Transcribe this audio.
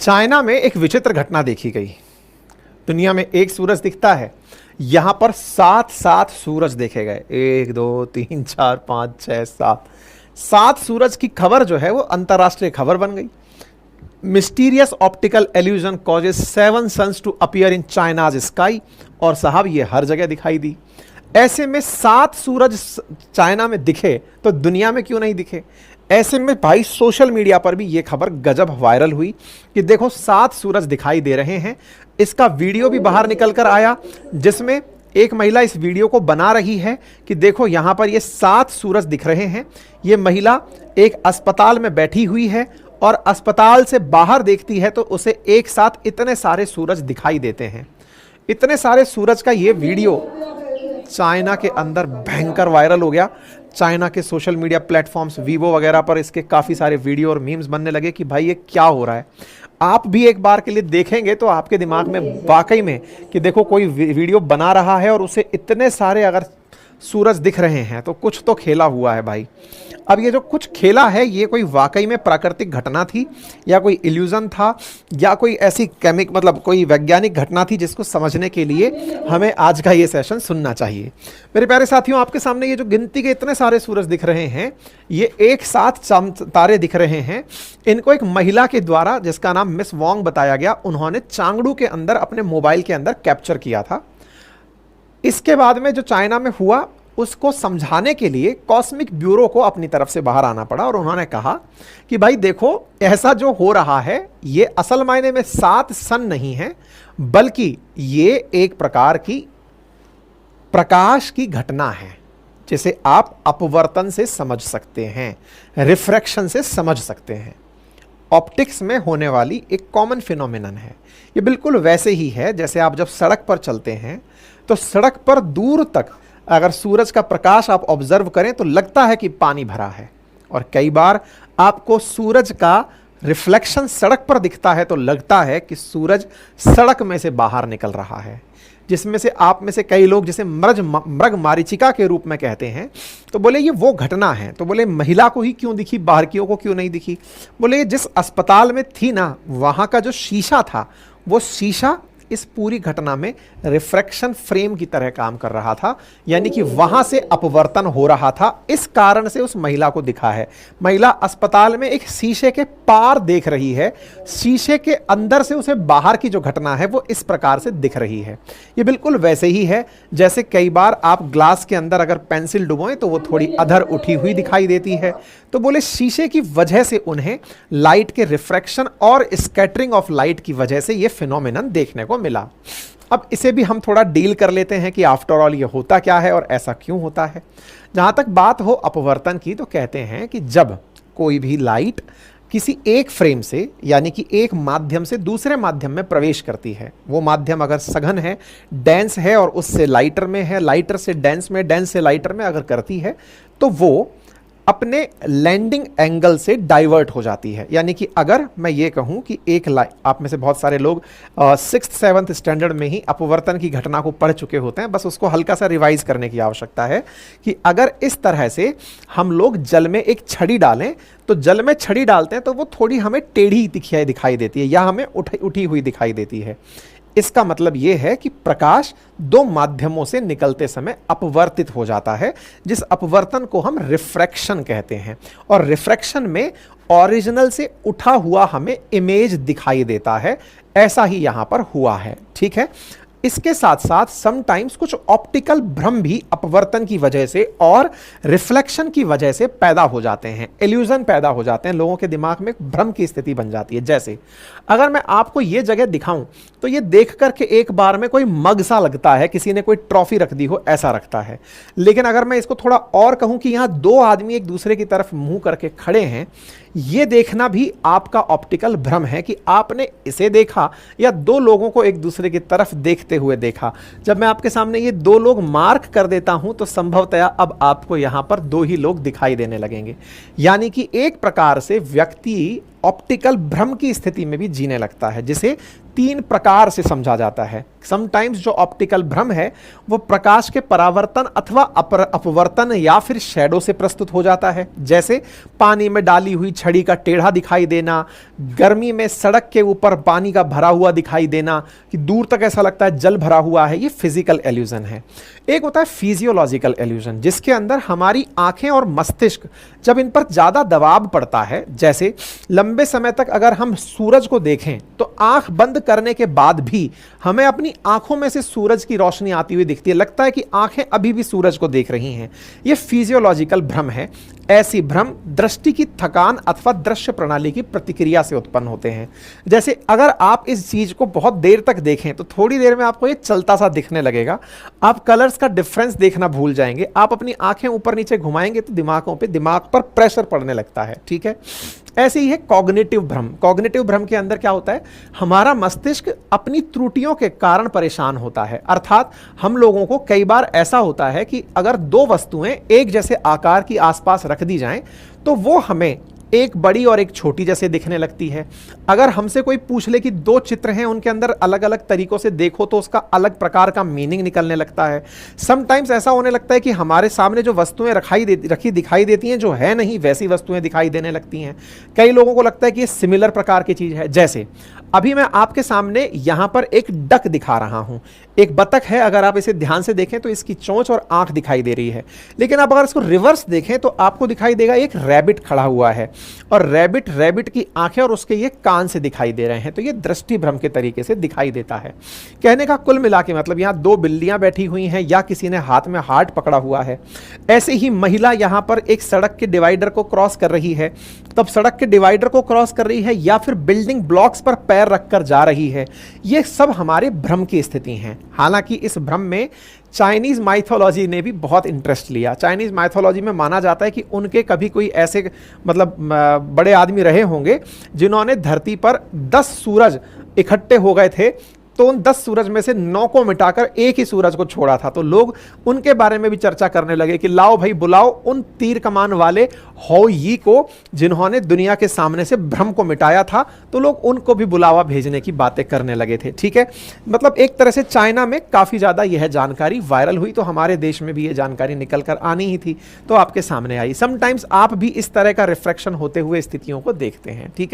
China में एक विचित्र घटना देखी गई। दुनिया में एक सूरज दिखता है, यहां पर सात सात सूरज देखे गए। 1 2 3 4 5 6 7 सात सूरज की खबर जो है वो अंतरराष्ट्रीय खबर बन गई। Mysterious optical illusion causes 7 suns to appear in China's sky. और साहब ये हर जगह दिखाई दी। ऐसे में 7 सूरज चाइना में दिखे तो दुनिया में क्यों नहीं दिखे। ऐसे में भाई सोशल मीडिया पर भी ये खबर गजब वायरल हुई कि देखो 7 सूरज दिखाई दे रहे हैं। इसका वीडियो भी बाहर निकल कर आया जिसमें एक महिला इस वीडियो को बना रही है कि देखो यहां पर ये 7 सूरज दिख रहे हैं। ये महिला एक अस्पताल में बैठी हुई है और अस्पताल से बाहर देखती है तो उसे एक साथ इतने सारे सूरज दिखाई देते हैं। इतने सारे सूरज का ये वीडियो चाइना के अंदर भयंकर वायरल हो गया। चाइना के सोशल मीडिया प्लेटफॉर्म्स वीवो वगैरह पर इसके काफ़ी सारे वीडियो और मीम्स बनने लगे कि भाई ये क्या हो रहा है। आप भी एक बार के लिए देखेंगे तो आपके दिमाग में वाकई में कि देखो कोई वीडियो बना रहा है और उसे इतने सारे अगर सूरज दिख रहे हैं तो कुछ तो खेला हुआ है भाई। अब ये जो कुछ खेला है ये कोई वाकई में प्राकृतिक घटना थी या कोई इल्यूजन था या कोई ऐसी मतलब कोई वैज्ञानिक घटना थी जिसको समझने के लिए हमें आज का ये सेशन सुनना चाहिए। मेरे प्यारे साथियों, आपके सामने ये जो गिनती के इतने सारे सूरज दिख रहे हैं ये एक साथ तारे दिख रहे हैं। इनको एक महिला के द्वारा जिसका नाम मिस वोंग बताया गया, उन्होंने चांगडू के अंदर अपने मोबाइल के अंदर कैप्चर किया था। इसके बाद में जो चाइना में हुआ उसको समझाने के लिए कॉस्मिक ब्यूरो को अपनी तरफ से बाहर आना पड़ा और उन्होंने कहा कि भाई देखो ऐसा जो हो रहा है ये असल मायने में 7 सन नहीं है बल्कि ये एक प्रकार की प्रकाश की घटना है जिसे आप अपवर्तन से समझ सकते हैं, रिफ्रैक्शन से समझ सकते हैं। ऑप्टिक्स में होने वाली एक कॉमन फिनोमिनन है। ये बिल्कुल वैसे ही है जैसे आप जब सड़क पर चलते हैं तो सड़क पर दूर तक अगर सूरज का प्रकाश आप ऑब्जर्व करें तो लगता है कि पानी भरा है, और कई बार आपको सूरज का रिफ्लेक्शन सड़क पर दिखता है तो लगता है कि सूरज सड़क में से बाहर निकल रहा है, जिसमें से आप में से कई लोग जिसे मृग मारीचिका के रूप में कहते हैं। तो बोले ये वो घटना है। तो बोले महिला को ही क्यों दिखी, बाहरियों को क्यों नहीं दिखी। बोले जिस अस्पताल में थी ना वहाँ का जो शीशा था वो शीशा इस पूरी घटना में रिफ्रैक्शन फ्रेम की तरह काम कर रहा था, यानी कि वहां से अपवर्तन हो रहा था। इस कारण से उस महिला को दिखा है। महिला अस्पताल में एक शीशे के पार देख रही है, शीशे के अंदर से उसे बाहर की जो घटना है वो इस प्रकार से दिख रही है। ये बिल्कुल वैसे ही है जैसे कई बार आप ग्लास के अंदर अगर पेंसिल डुबोएं तो वो थोड़ी अधर उठी हुई दिखाई देती है। तो बोले शीशे की वजह से उन्हें लाइट के रिफ्रैक्शन और स्कैटरिंग ऑफ लाइट की वजह से ये फिनोमिनन देखने को मिला। अब इसे भी हम थोड़ा डील कर लेते हैं कि आफ्टर ऑल ये होता क्या है और ऐसा क्यों होता है। जहां तक बात हो अपवर्तन की तो कहते हैं कि जब कोई भी लाइट किसी एक फ्रेम से यानी कि एक माध्यम से दूसरे माध्यम में प्रवेश करती है, वो माध्यम अगर सघन है, डेंस है और उससे लाइटर में है, लाइटर से डेंस में, डेंस से लाइटर में अगर करती है तो वो अपने लैंडिंग एंगल से डाइवर्ट हो जाती है। यानी कि अगर मैं ये कहूं कि एक आप में से बहुत सारे लोग 6th 7th स्टैंडर्ड में ही अपवर्तन की घटना को पढ़ चुके होते हैं, बस उसको हल्का सा रिवाइज करने की आवश्यकता है कि अगर इस तरह से हम लोग जल में एक छड़ी डालें तो जल में छड़ी डालते हैं तो वो थोड़ी हमें टेढ़ी दिखाई देती है या हमें उठी हुई दिखाई देती है। इसका मतलब यह है कि प्रकाश 2 माध्यमों से निकलते समय अपवर्तित हो जाता है, जिस अपवर्तन को हम रिफ्रैक्शन कहते हैं। और रिफ्रैक्शन में ओरिजिनल से उठा हुआ हमें इमेज दिखाई देता है। ऐसा ही यहां पर हुआ है, ठीक है। इसके साथ साथ समटाइम्स कुछ ऑप्टिकल भ्रम भी अपवर्तन की वजह से और रिफ्लेक्शन की वजह से पैदा हो जाते हैं, इल्यूजन पैदा हो जाते हैं, लोगों के दिमाग में भ्रम की स्थिति बन जाती है। जैसे अगर मैं आपको ये जगह दिखाऊं तो ये देख करके एक बार में कोई मग सा लगता है, किसी ने कोई ट्रॉफी रख दी हो ऐसा रखता है। लेकिन अगर मैं इसको थोड़ा और कहूं कि यहां 2 आदमी एक दूसरे की तरफ मुंह करके खड़े हैं, ये देखना भी आपका ऑप्टिकल भ्रम है कि आपने इसे देखा या 2 लोगों को एक दूसरे की तरफ देखते हुए देखा। जब मैं आपके सामने ये 2 लोग मार्क कर देता हूं तो संभवतया अब आपको यहां पर 2 ही लोग दिखाई देने लगेंगे। यानी कि एक प्रकार से व्यक्ति ऑप्टिकल भ्रम की स्थिति में भी जीने लगता है, जिसे तीन प्रकार से समझा जाता है। समटाइम्स जो ऑप्टिकल भ्रम है वो प्रकाश के परावर्तन अथवा अपवर्तन या फिर शैडो से प्रस्तुत हो जाता है। जैसे पानी में डाली हुई छड़ी का टेढ़ा दिखाई देना, गर्मी में सड़क के ऊपर पानी का भरा हुआ दिखाई देना कि दूर तक ऐसा लगता है जल भरा हुआ है, ये फिजिकल एल्यूजन है। एक होता है फिजियोलॉजिकल एल्यूजन, जिसके अंदर हमारी आंखें और मस्तिष्क जब इन पर ज्यादा दबाव पड़ता है, जैसे लंबे समय तक अगर हम सूरज को देखें तो आंख बंद करने के बाद भी हमें अपनी आंखों में से सूरज की रोशनी आती हुई दिखती है, लगता है कि आंखें अभी भी सूरज को देख रही हैं। यह फिजियोलॉजिकल भ्रम है। ऐसी भ्रम दृष्टि की थकान अथवा दृश्य प्रणाली की प्रतिक्रिया से उत्पन्न होते हैं। जैसे अगर आप इस चीज को बहुत देर तक देखें तो थोड़ी देर में आपको ये चलता सा दिखने लगेगा, आप कलर्स का डिफरेंस देखना भूल जाएंगे, आप अपनी आंखें ऊपर नीचे घुमाएंगे तो दिमाग पर प्रेशर पड़ने लगता है। ठीक है, ऐसे ही है कॉग्निटिव भ्रम। कॉग्निटिव भ्रम के अंदर क्या होता है, हमारा मस्तिष्क अपनी त्रुटियों के कारण परेशान होता है। अर्थात हम लोगों को कई बार ऐसा होता है कि अगर दो वस्तुएं एक जैसे आकार की आसपास रख दी जाएं तो वो हमें एक बड़ी और एक छोटी जैसे दिखने लगती है। अगर हमसे कोई पूछ ले कि दो चित्र हैं, उनके अंदर अलग अलग तरीकों से देखो तो उसका अलग प्रकार का मीनिंग निकलने लगता है। समटाइम्स ऐसा होने लगता है कि हमारे सामने जो वस्तुएं रखी दिखाई देती हैं, जो है नहीं वैसी वस्तुएं दिखाई देने लगती हैं। कई लोगों को लगता है कि ये सिमिलर प्रकार की चीज है। जैसे अभी मैं आपके सामने यहां पर एक डक दिखा रहा हूं, एक बतख है, अगर आप इसे ध्यान से देखें तो इसकी चोंच और आंख दिखाई दे रही है। लेकिन आप अगर इसको रिवर्स देखें तो आपको दिखाई देगा एक रैबिट खड़ा हुआ है और रैबिट की आंखें और उसके ये कान से दिखाई दे रहे हैं। तो ये दृष्टि भ्रम के तरीके से दिखाई देता है। कहने का कुल मिला के मतलब यहां दो बिल्लियां बैठी हुई हैं या किसी ने हाथ में हार्ट पकड़ा हुआ है। ऐसे ही महिला यहां पर एक सड़क के डिवाइडर को क्रॉस कर रही है, तब सड़क के डिवाइडर को क्रॉस कर रही है या फिर बिल्डिंग ब्लॉक्स पर पैर रखकर जा रही है। ये सब हमारे भ्रम की स्थिति हैं। हालांकि इस भ्रम में चाइनीज माइथोलॉजी ने भी बहुत इंटरेस्ट लिया। चाइनीज माइथोलॉजी में माना जाता है कि उनके कभी कोई ऐसे मतलब बड़े आदमी रहे होंगे जिन्होंने धरती पर 10 सूरज इकट्ठे हो गए थे, तो उन 10 सूरज में से 9 को मिटाकर एक ही सूरज को छोड़ा था। तो लोग उनके बारे में भी चर्चा करने लगे कि लाओ भाई बुलाओ उन तीर कमान वाले हो यी को जिन्होंने दुनिया के सामने से भ्रम को मिटाया था। तो लोग उनको भी बुलावा भेजने की बातें करने लगे थे। ठीक है, मतलब एक तरह से चाइना में काफी ज्यादा यह जानकारी वायरल हुई, तो हमारे देश में भी यह जानकारी निकल कर आनी ही थी, तो आपके सामने आई। समटाइम्स आप भी इस तरह का रिफ्लेक्शन होते हुए स्थितियों को देखते हैं। ठीक है।